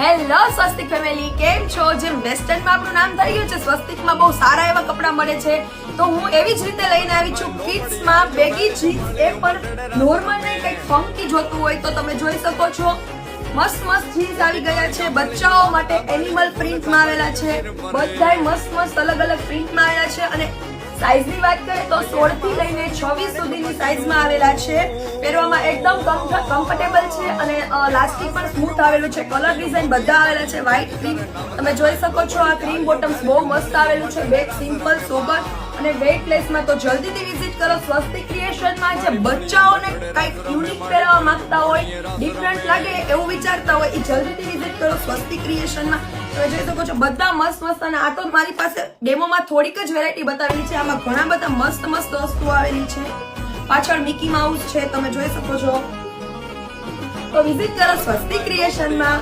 Hello સ્વસ્તિક family, કેમ છો? જેમ વેસ્ટર્નમાં આપણું નામ થઈ ગયું છે, સ્વસ્તિકમાં બહુ સારા એવા કપડાં મળે છે. તો હું એવી જ રીતે લઈને આવી છું કિડ્સમાં બેગી જીન્સ. એ પણ નોર્મલ નહીં, કંઈક ફંકી જોતું હોય તો તમે જોઈ શકો છો. મસ્ત મસ્ત જીન્સ આવી ગયા છે. બચ્ચાઓ માટે એનિમલ પ્રિન્ટમાં આવેલા છે. બધાય મસ્ત મસ્ત અલગ અલગ પ્રિન્ટમાં આવેલા છે. અને સાઈઝની વાત કરીએ તો 16 થી લઈને 26 સુધીની સાઈઝમાં આવેલા છે. પહેરવામાં એકદમ કમ્ફર્ટેબલ છે અને લાસ્ટિક પણ સ્મૂથ આવેલું છે. કલર ડિઝાઇન બધા આવેલા છે. વ્હાઈટ ક્રીમ તમે જોઈ શકો છો. આ ક્રીમ બોટમ્સ બહુ મસ્ત આવેલું છે. બેગ સિમ્પલ સોબર અને વેઇટલેસમાં. તો જલ્દીથી વિઝિટ કરો સ્વસ્તિક ક્રિએશનમાં. જે બચ્ચાઓને કંઈક યુનિક પહેરવા માંગતા હોય, ડિફરન્ટ લાગે એવું વિચારતા હોય, એ જલ્દીથી વિઝિટ કરો સ્વસ્તિક ક્રિએશનમાં. તમે જોઈ શકો છો બધા મસ્ત મસ્ત. અને આ તો મારી પાસે ડેમોમાં થોડીક જ વેરાયટી બતાવેલી છે. આમાં ઘણા બધા મસ્ત મસ્ત વસ્તુઓ આવેલી છે. પાછળ મિકી માઉસ છે, તમે જોઈ શકો છો. તો વિઝિટ કરો સ્વસ્તિક ક્રિએશનમાં.